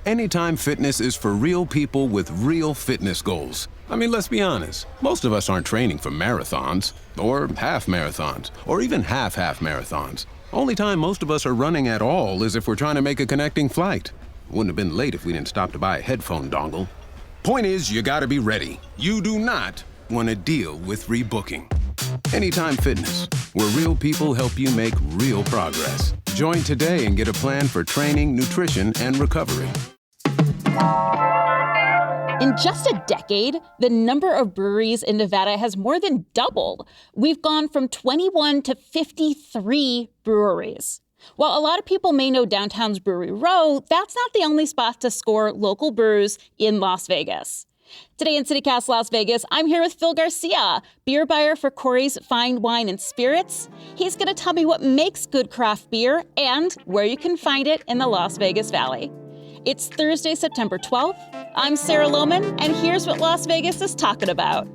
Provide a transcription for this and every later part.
Anytime Fitness is for real people with real fitness goals. I mean, let's be honest. Most of us aren't training for marathons, or half marathons, or even half marathons. Only time most of us are running at all is if we're trying to make a connecting flight. Wouldn't have been late if we didn't stop to buy a headphone dongle. Point is, you gotta be ready. You do not want to deal with rebooking. Anytime Fitness, where real people help you make real progress. Join today and get a plan for training, nutrition, and recovery. In just a decade, the number of breweries in Nevada has more than doubled. We've gone from 21 to 53 breweries. While a lot of people may know downtown's Brewery Row, that's not the only spot to score local brews in Las Vegas. Today in CityCast Las Vegas, I'm here with Phil Garcia, beer buyer for Corey's Fine Wine and Spirits. He's going to tell me what makes good craft beer and where you can find it in the Las Vegas Valley. It's Thursday, September 12th. I'm Sarah Lohman, and here's what Las Vegas is talking about.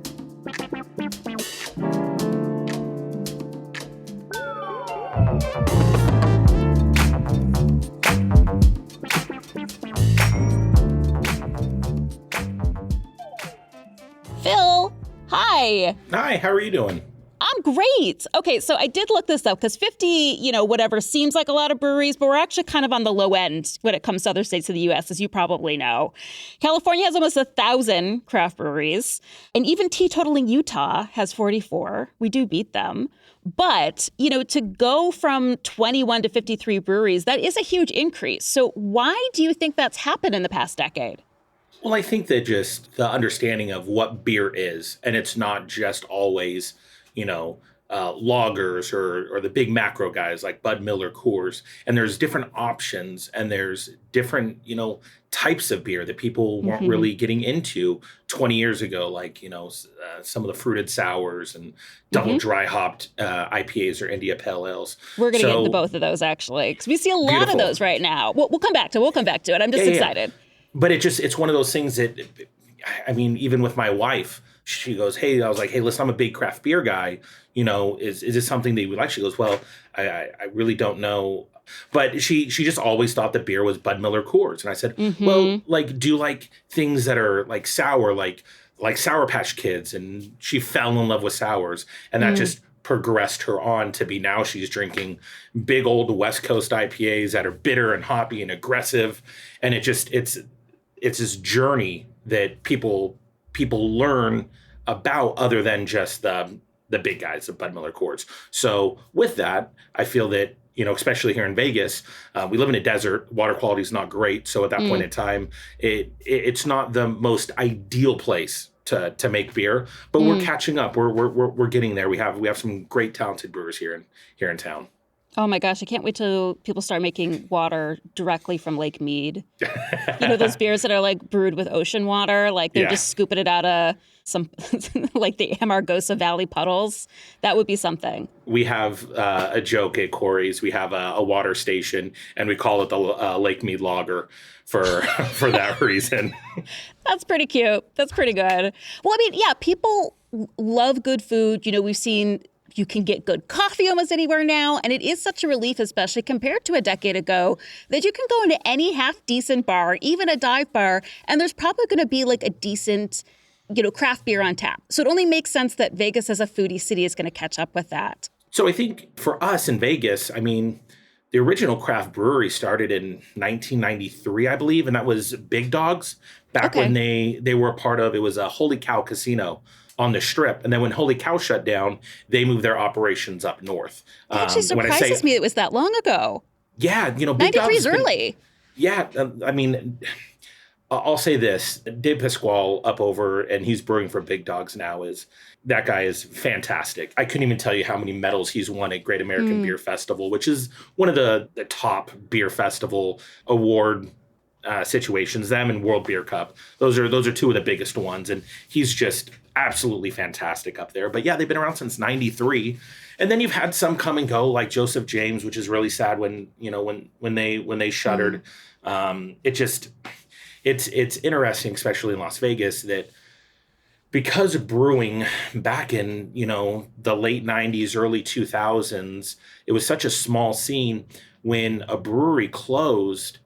Phil, hi. Hi, how are you doing? I'm great. Okay, so I did look this up because 50, whatever seems like a lot of breweries, but we're actually kind of on the low end when it comes to other states of the U.S., as you probably know. California has almost 1,000 craft breweries, and even teetotaling Utah has 44. We do beat them. But, to go from 21 to 53 breweries, that is a huge increase. So why do you think that's happened in the past decade? Well, I think that just the understanding of what beer is, and it's not just always lagers or the big macro guys like Bud Miller, Coors. And there's different options and there's different, types of beer that people weren't really getting into 20 years ago, like, some of the fruited sours and double dry hopped IPAs or India Pale Ales. We're going to get into both of those, actually, because we see a lot of those right now. We'll come back to it. I'm just excited. Yeah. But it's one of those things that, even with my wife, she goes, hey, I was like, hey, listen, I'm a big craft beer guy. Is this something that you would like? She goes, well, I really don't know. But she just always thought that beer was Bud Miller Coors. And I said, well, do you like things that are like sour, like Sour Patch Kids? And she fell in love with sours. And that just progressed her on to be now she's drinking big old West Coast IPAs that are bitter and hoppy and aggressive. And it's this journey that people learn about other than just the big guys, the Bud Miller Coors. So with that, I feel that, especially here in Vegas, we live in a desert. Water quality is not great. So at that point in time, it's not the most ideal place to make beer, but we're catching up. We're getting there. We have some great talented brewers here in town. Oh my gosh, I can't wait till people start making water directly from Lake Mead. Those beers that are like brewed with ocean water, like they're just scooping it out of some like the Amargosa Valley puddles. That would be something. We have a joke at Corey's. We have a water station and we call it the Lake Mead Lager for that reason. That's pretty cute. That's pretty good. Well, people love good food. We've seen you can get good coffee almost anywhere now. And it is such a relief, especially compared to a decade ago, that you can go into any half-decent bar, even a dive bar, and there's probably going to be like a decent, craft beer on tap. So it only makes sense that Vegas as a foodie city is going to catch up with that. So I think for us in Vegas, the original craft brewery started in 1993, I believe, and that was Big Dogs back when they were a part of, it was a Holy Cow Casino on the Strip. And then when Holy Cow shut down, they moved their operations up north. It actually surprises me it was that long ago. Yeah, Big 93 is early. Yeah, I'll say this. Dave Pasquale up over, and he's brewing for Big Dogs now, that guy is fantastic. I couldn't even tell you how many medals he's won at Great American Beer Festival, which is one of the top beer festival award situations, them and World Beer Cup. Those are two of the biggest ones. And he's just absolutely fantastic up there. But yeah, they've been around since 93. And then you've had some come and go, like Joseph James, which is really sad when they shuttered. It's interesting, especially in Las Vegas, that because of brewing back in, the late 90s, early 2000s, it was such a small scene. When a brewery closed,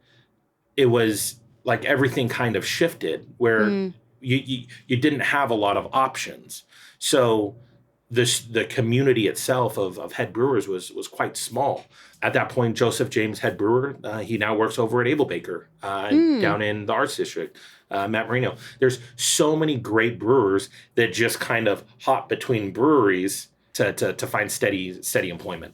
it was like everything kind of shifted where you didn't have a lot of options. So the community itself of head brewers was quite small. At that point, Joseph James, head brewer, he now works over at Able Baker down in the Arts District. Matt Marino. There's so many great brewers that just kind of hop between breweries to find steady employment.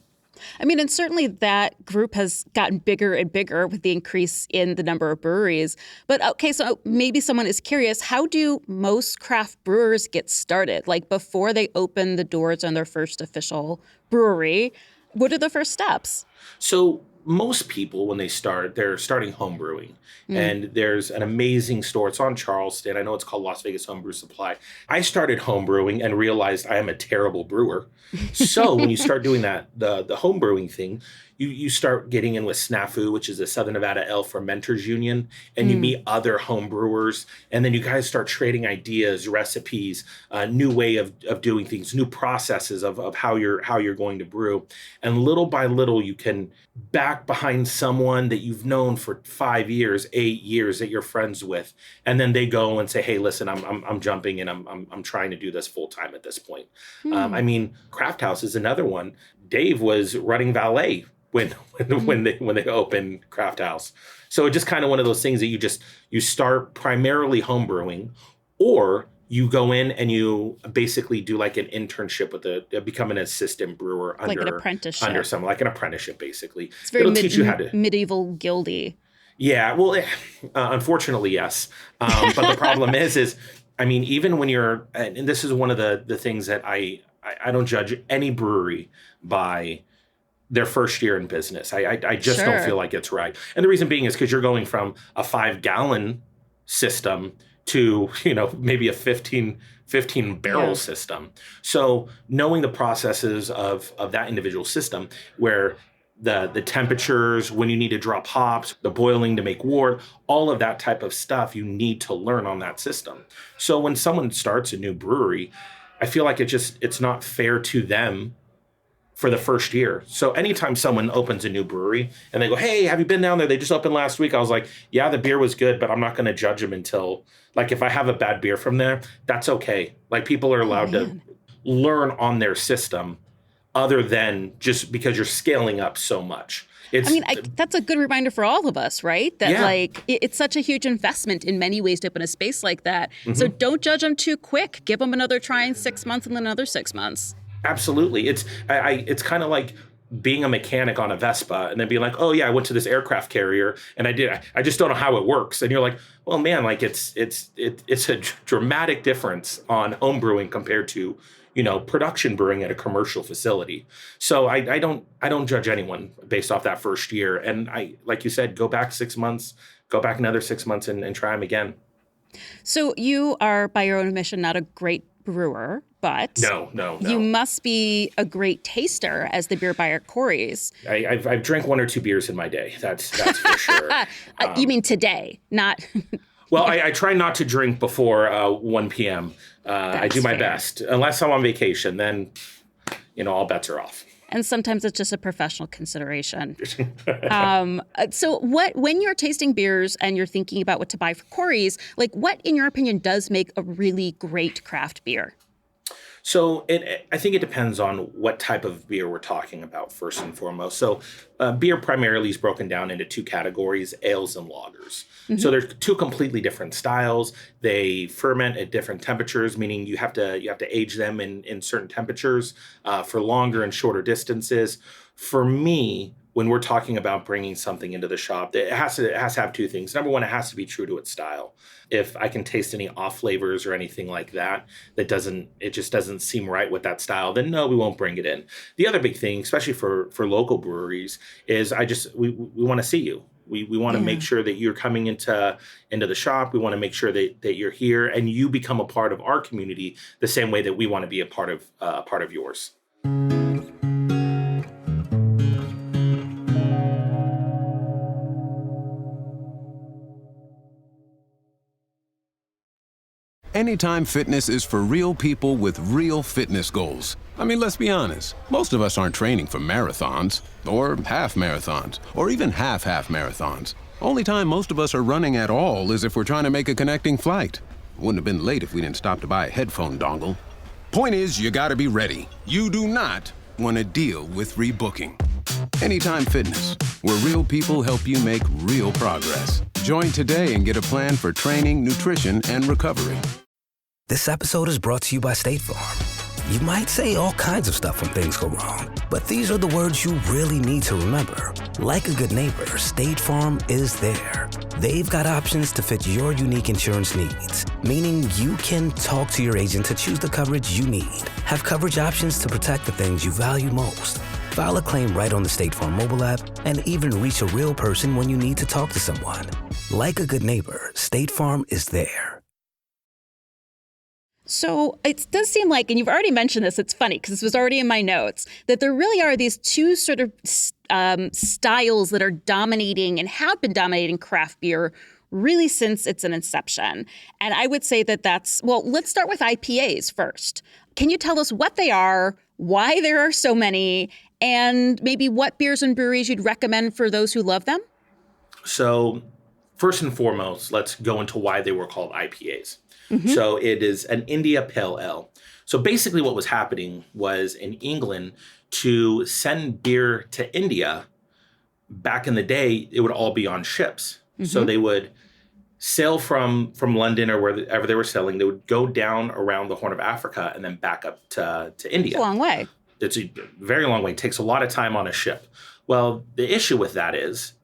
I mean, and certainly that group has gotten bigger and bigger with the increase in the number of breweries. But okay, so maybe someone is curious, how do most craft brewers get started? Like before they open the doors on their first official brewery, what are the first steps? So most people, when they start, they're starting home brewing. And there's an amazing store. It's on Charleston. I know it's called Las Vegas Homebrew Supply. I started home brewing and realized I am a terrible brewer. So when you start doing that, the home brewing thing, you start getting in with SNAFU, which is the Southern Nevada Ale Fermenters Union, and you meet other home brewers, and then you guys start trading ideas, recipes, new way of doing things, new processes of how you're going to brew. And little by little, you can back behind someone that you've known for 5 years, 8 years that you're friends with, and then they go and say, "Hey, listen, I'm jumping and I'm trying to do this full time at this point." I mean, Craft House is another one. Dave was running valet when they opened Craft House. So it's just kind of one of those things that you start primarily home brewing, or you go in and you basically do like an internship with become an assistant brewer like an apprenticeship. Under someone, like an apprenticeship basically. It's very teach you how to medieval guildy. Yeah, well, unfortunately, yes. But the problem is I mean, even when you're, and this is one of the things that I don't judge any brewery by their first year in business. I just don't feel like it's right. And the reason being is because you're going from a 5-gallon system to, maybe a 15 barrel system. So knowing the processes of that individual system, where the temperatures, when you need to drop hops, the boiling to make wort, all of that type of stuff you need to learn on that system. So when someone starts a new brewery, I feel like it's not fair to them for the first year. So anytime someone opens a new brewery and they go, "Hey, have you been down there? They just opened last week." I was like, "Yeah, the beer was good, but I'm not going to judge them until, like, if I have a bad beer from there, that's okay." Like, people are allowed to learn on their system other than just because you're scaling up so much. That's a good reminder for all of us, right? That it's such a huge investment in many ways to open a space like that. So don't judge them too quick. Give them another try in 6 months and then another 6 months. Absolutely. It's kind of like being a mechanic on a Vespa and then being like, "Oh yeah, I went to this aircraft carrier and I just don't know how it works." And you're like, "Well, man, like it's a dramatic difference on home brewing compared to, production brewing at a commercial facility." So I don't judge anyone based off that first year. And like you said, go back 6 months, go back another 6 months and try them again. So you are, by your own admission, not a great brewer, but no. You must be a great taster as the beer buyer Corey's. I've drank 1 or 2 beers in my day. That's for sure. You mean today, not... Well, I try not to drink before 1 p.m. I do my best. Unless I'm on vacation, then, all bets are off. And sometimes it's just a professional consideration. So when you're tasting beers and you're thinking about what to buy for Corey's, like what, in your opinion, does make a really great craft beer? So I think it depends on what type of beer we're talking about first and foremost. So beer primarily is broken down into 2 categories, ales and lagers. So they're 2 completely different styles. They ferment at different temperatures, meaning you have to age them in certain temperatures for longer and shorter distances. For me, when we're talking about bringing something into the shop, it has to have 2 things. Number one, it has to be true to its style. If I can taste any off flavors or anything like that, it just doesn't seem right with that style, then no, we won't bring it in. The other big thing, especially for local breweries, is we want to see you. We want to make sure that you're coming into the shop. We want to make sure that you're here and you become a part of our community the same way that we want to be a part of yours. Anytime Fitness is for real people with real fitness goals. I mean, let's be honest. Most of us aren't training for marathons, or half marathons, or even half marathons. Only time most of us are running at all is if we're trying to make a connecting flight. Wouldn't have been late if we didn't stop to buy a headphone dongle. Point is, you gotta be ready. You do not want to deal with rebooking. Anytime Fitness, where real people help you make real progress. Join today and get a plan for training, nutrition, and recovery. This episode is brought to you by State Farm. You might say all kinds of stuff when things go wrong, but these are the words you really need to remember. Like a good neighbor, State Farm is there. They've got options to fit your unique insurance needs, meaning you can talk to your agent to choose the coverage you need, have coverage options to protect the things you value most, file a claim right on the State Farm mobile app, and even reach a real person when you need to talk to someone. Like a good neighbor, State Farm is there. So it does seem like, and you've already mentioned this, it's funny because this was already in my notes, that there really are these two sort of styles that are dominating and have been dominating craft beer really since its inception. And I would say that let's start with IPAs first. Can you tell us what they are, why there are so many, and maybe what beers and breweries you'd recommend for those who love them? So first and foremost, let's go into why they were called IPAs. Mm-hmm. So it is an India Pale Ale. So basically what was happening was in England, to send beer to India, back in the day, it would all be on ships. Mm-hmm. So they would sail from London or wherever they were sailing. They would go down around the Horn of Africa and then back up to India. It's a long way. It's a very long way. It takes a lot of time on a ship. Well, the issue with that is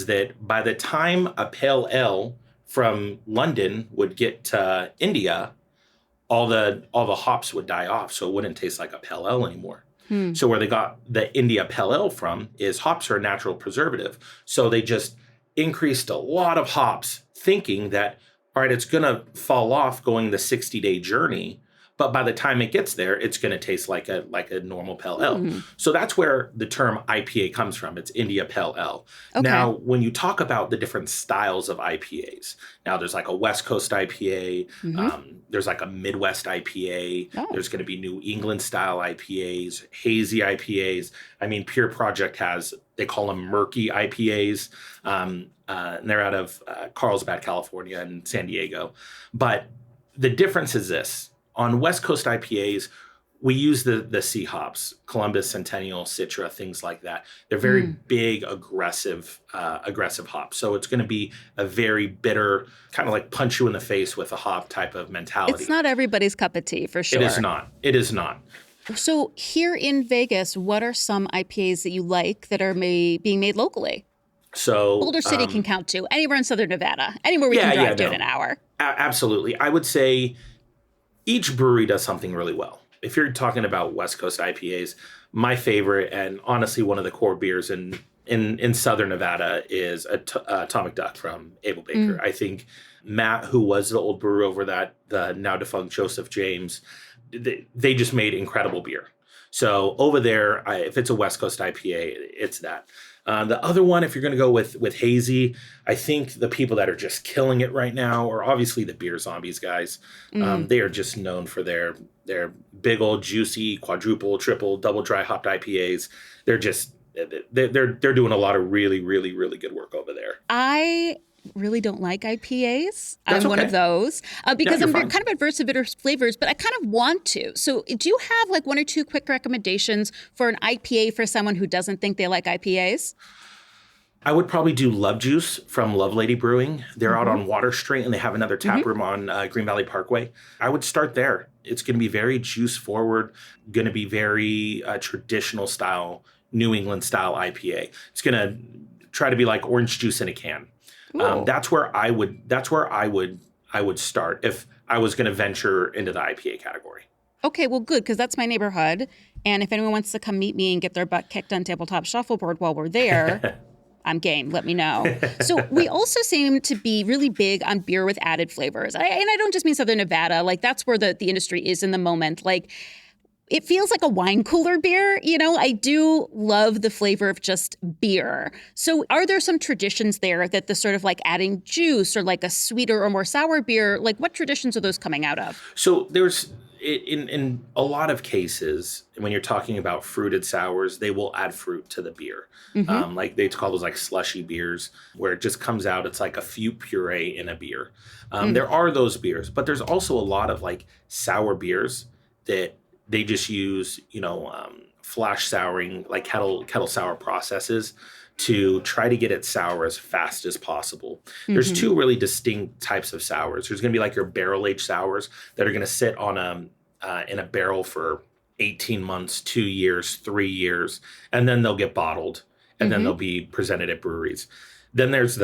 that by the time a pale ale from London would get to India, all the hops would die off, so it wouldn't taste like a pale ale anymore. So where they got the India Pale Ale from is hops are a natural preservative. So they just increased a lot of hops, thinking that, all right, it's going to fall off going the 60-day journey, but by the time it gets there, it's going to taste like a normal pale ale. So that's where the term IPA comes from. It's India Pale Ale. Okay. Now, when you talk about the different styles of IPAs, now there's like a West Coast IPA, there's like a Midwest IPA, there's going to be New England style IPAs, hazy IPAs. I mean, Pure Project they call them murky IPAs, and they're out of Carlsbad, California, and San Diego. But the difference is this. On West Coast IPAs, we use the C hops, Columbus, Centennial, Citra, things like that. They're very big, aggressive hops. So it's going to be a very bitter, kind of like punch you in the face with a hop type of mentality. It's not everybody's cup of tea, for sure. It is not. It is not. So here in Vegas, what are some IPAs that you like that are being made locally? So Boulder City can count too. Anywhere in Southern Nevada. Anywhere we can drive to in an hour. Absolutely. I would say each brewery does something really well. If you're talking about West Coast IPAs, my favorite and honestly one of the core beers in Southern Nevada is Atomic Duck from Able Baker. I think Matt, who was the old brewer over that, the now defunct Joseph James, they just made incredible beer. So over there, if it's a West Coast IPA, it's that. The other one, if you're going to go with hazy, I think the people that are just killing it right now are obviously the Beer Zombies guys. They are just known for their big old juicy quadruple, triple, double dry hopped IPAs. They're doing a lot of really, really, really good work over there. I really don't like IPAs. That's I'm one of those because I'm fine. kind of adverse to bitter flavors, but I kind of want to. So do you have like one or two quick recommendations for an IPA for someone who doesn't think they like IPAs? I would probably do Love Juice from Love Lady Brewing. They're out on Water Street and they have another tap room on Green Valley Parkway. I would start there. It's going to be very juice forward, going to be very traditional style, New England style IPA. It's going to try to be like orange juice in a can. That's where I would start if I was going to venture into the IPA category. Okay, well, good, because that's my neighborhood. And if anyone wants to come meet me and get their butt kicked on Tabletop Shuffleboard while we're there, I'm game. Let me know. So we also seem to be really big on beer with added flavors. And I don't just mean Southern Nevada. Like, that's where the industry is in the moment. Like, it feels like a wine cooler beer. You know, I do love the flavor of just beer. So are there some traditions there that the sort of like adding juice or like a sweeter or more sour beer, like what traditions are those coming out of? So there's in a lot of cases, when you're talking about fruited sours, they will add fruit to the beer. Like they call those like slushy beers, where it just comes out. It's like a few puree in a beer. There are those beers, but there's also a lot of like sour beers that they just use, flash souring, like kettle sour processes to try to get it sour as fast as possible. There's two really distinct types of sours. There's going to be like your barrel-aged sours that are going to sit on in a barrel for 18 months, 2 years, 3 years, and then they'll get bottled, and then they'll be presented at breweries. Then there's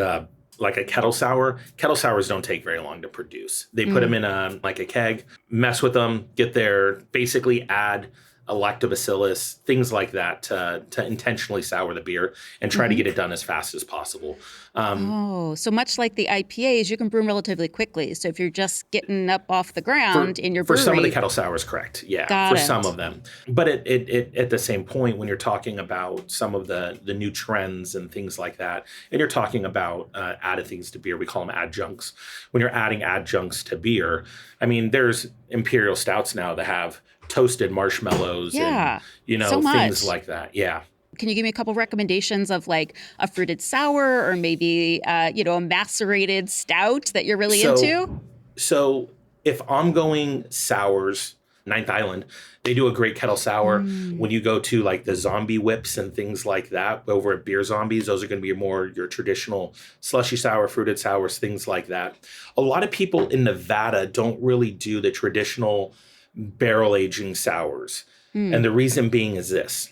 like a kettle sour. Kettle sours don't take very long to produce. They put them in a keg, mess with them, get there, basically add a lactobacillus, things like that to intentionally sour the beer and try to get it done as fast as possible. So much like the IPAs, you can brew them relatively quickly. So if you're just getting up off the ground in your brewery. For some of the kettle sours, correct. Yeah, for some of them. But it at the same point, when you're talking about some of the new trends and things like that, and you're talking about added things to beer, we call them adjuncts. When you're adding adjuncts to beer, I mean, there's imperial stouts now that have toasted marshmallows and things like that. Yeah. Can you give me a couple recommendations of like a fruited sour or maybe a macerated stout that you're really into? So if I'm going sours, Ninth Island, they do a great kettle sour. When you go to like the zombie whips and things like that over at Beer Zombies, those are going to be more your traditional slushy sour, fruited sours, things like that. A lot of people in Nevada don't really do the traditional barrel aging sours. And the reason being is this.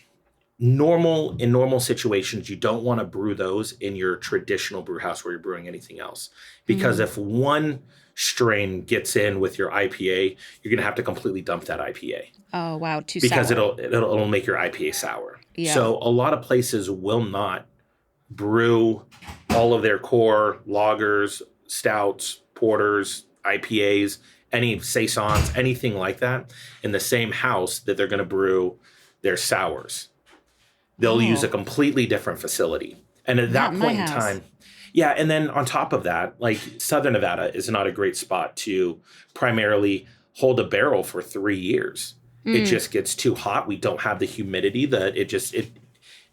In normal situations, you don't want to brew those in your traditional brew house where you're brewing anything else. Because if one strain gets in with your IPA, you're going to have to completely dump that IPA. Oh, wow. Too because sour. it'll make your IPA sour. Yeah. So a lot of places will not brew all of their core lagers, stouts, porters, IPAs, any saisons, anything like that in the same house that they're going to brew their sours. They'll use a completely different facility. And at that point in time, yeah. And then on top of that, like Southern Nevada is not a great spot to primarily hold a barrel for 3 years. It just gets too hot. We don't have the humidity that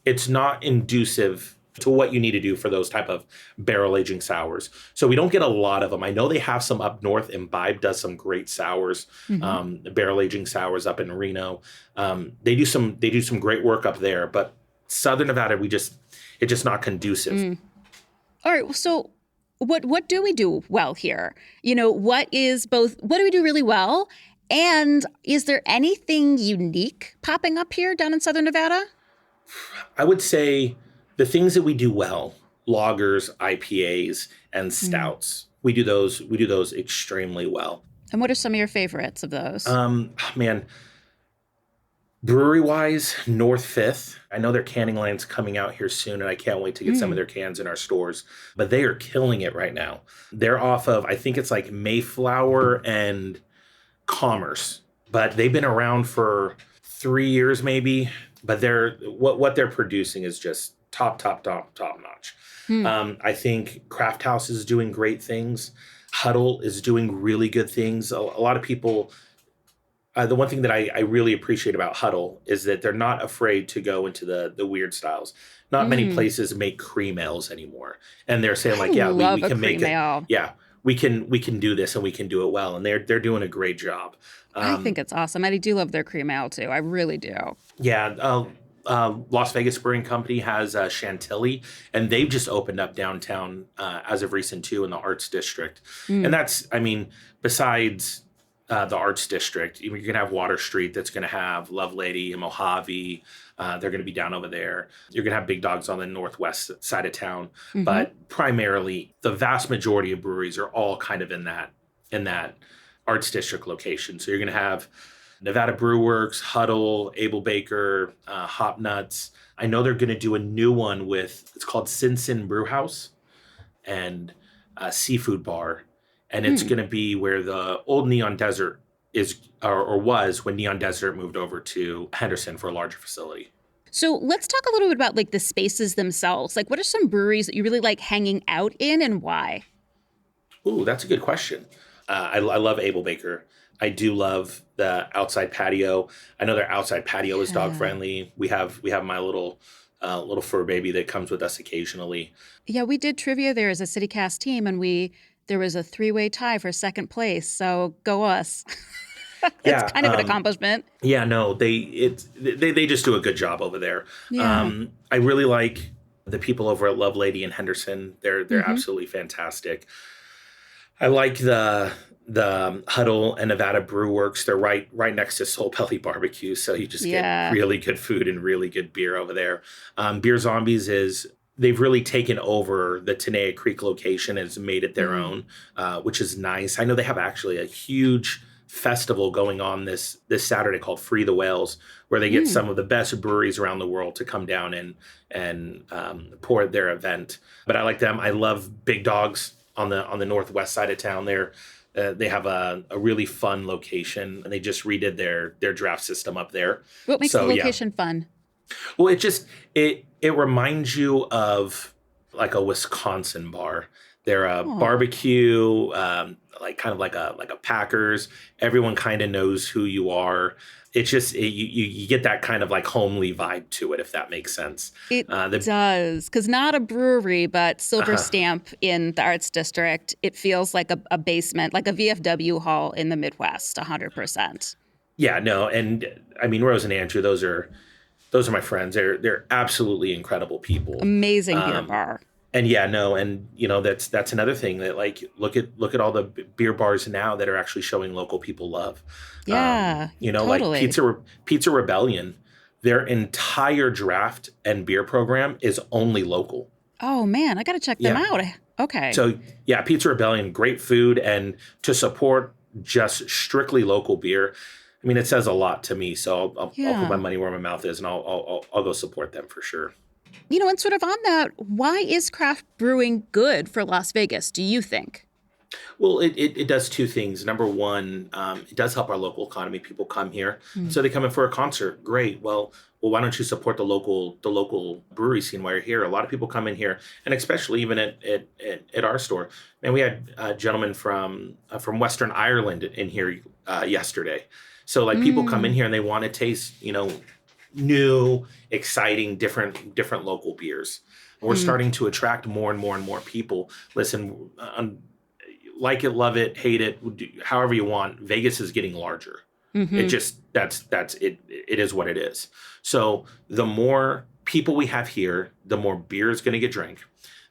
it's not inducive to what you need to do for those type of barrel aging sours. So we don't get a lot of them. I know they have some up north. Imbibe does some great sours, barrel aging sours up in Reno. They do some great work up there, but Southern Nevada, it's just not conducive. All right. So what do we do well here? What do we do really well? And is there anything unique popping up here down in Southern Nevada? I would say the things that we do well, lagers, IPAs, and stouts, we do those extremely well. And what are some of your favorites of those? Brewery-wise, North Fifth. I know their canning line's coming out here soon, and I can't wait to get some of their cans in our stores. But they are killing it right now. They're off of, I think it's like Mayflower and Commerce. But they've been around for 3 years maybe. But what they're producing is just top notch. I think Craft House is doing great things. Huddle is doing really good things. A lot of people, the one thing that I really appreciate about Huddle is that they're not afraid to go into the weird styles. Not many places make cream ales anymore. And they're saying like, yeah, we can make it. Yeah, we can do this and we can do it well. And they're doing a great job. I think it's awesome. I do love their cream ale too. I really do. Yeah. Las Vegas Brewing Company has Chantilly, and they've just opened up downtown as of recent too in the Arts District. And that's, besides the Arts District, you're going to have Water Street that's going to have Love Lady and Mojave. They're going to be down over there. You're going to have Big Dogs on the northwest side of town. But primarily, the vast majority of breweries are all kind of in that Arts District location. So you're going to have Nevada Brew Works, Huddle, Able Baker, Hop Nuts. I know they're going to do a new one it's called Sin Sin Brew House and a seafood bar. And it's going to be where the old Neon Desert is or was when Neon Desert moved over to Henderson for a larger facility. So let's talk a little bit about like the spaces themselves. Like what are some breweries that you really like hanging out in and why? Ooh, that's a good question. I love Able Baker. I do love the outside patio. I know their outside patio is dog friendly. We have my little fur baby that comes with us occasionally. Yeah, we did trivia there as a CityCast team, and there was a 3-way tie for second place. So go us. It's kind of an accomplishment. Yeah, no, they just do a good job over there. Yeah. I really like the people over at Love Lady in Henderson. They're absolutely fantastic. I like the Huddle and Nevada Brew Works. They're right next to Soul Belly Barbecue, so you just get really good food and really good beer over there. Beer Zombies they've really taken over the Tenaya Creek location and has made it their own, which is nice. I know they have actually a huge festival going on this Saturday called Free the Whales, where they get some of the best breweries around the world to come down and pour their event. But I like them. I love Big Dogs on the northwest side of town there. They have a really fun location, and they just redid their draft system up there. What makes the location fun? Well, it reminds you of like a Wisconsin bar. They're a barbecue, like kind of like a Packers. Everyone kind of knows who you are. It's just you get that kind of like homely vibe to it, if that makes sense. It does, because not a brewery, but Silver Stamp in the Arts District. It feels like a basement, like a VFW hall in the Midwest, 100%. Yeah, no, and I mean Rose and Andrew, those are my friends. They're absolutely incredible people. Amazing beer bar. And yeah, no, and you know that's another thing that like look at all the beer bars now that are actually showing local people love. Yeah, totally. Like Pizza Rebellion, their entire draft and beer program is only local. Oh man, I got to check them out. Okay. So yeah, Pizza Rebellion, great food, and to support just strictly local beer. I mean, it says a lot to me. So I'll put my money where my mouth is, and I'll go support them for sure. You know, and sort of on that, why is craft brewing good for Las Vegas, do you think? Well, it does two things. Number one, it does help our local economy. People come here, so they come in for a concert. Great. Well, why don't you support the local brewery scene while you're here? A lot of people come in here, and especially even at our store. And we had a gentleman from Western Ireland in here yesterday. So like people come in here and they want to taste, new, exciting, different local beers. We're starting to attract more and more and more people. Listen, like it, love it, hate it, however you want. Vegas is getting larger. It just that's it. It is what it is. So the more people we have here, the more beer is going to get drank.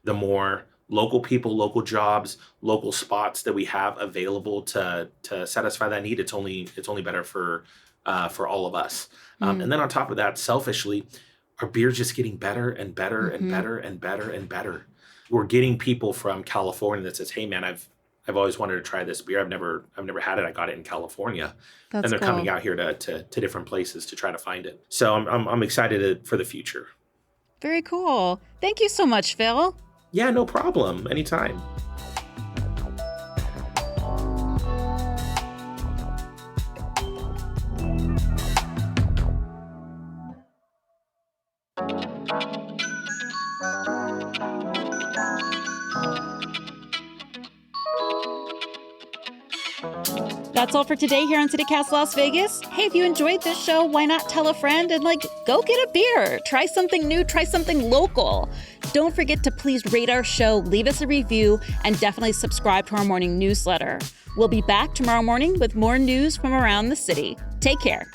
The more local people, local jobs, local spots that we have available to satisfy that need. It's only better for all of us. And then on top of that, selfishly, our beer's just getting better and better and better and better and better. We're getting people from California that says, "Hey, man, I've always wanted to try this beer. I've never had it. I got it in California." That's and they're cool. coming out here to different places to try to find it. So I'm excited for the future. Very cool. Thank you so much, Phil. Yeah, no problem. Anytime. That's all for today here on CityCast Las Vegas. Hey, if you enjoyed this show, why not tell a friend and go get a beer? Try something new, try something local. Don't forget to please rate our show, leave us a review, and definitely subscribe to our morning newsletter. We'll be back tomorrow morning with more news from around the city. Take care.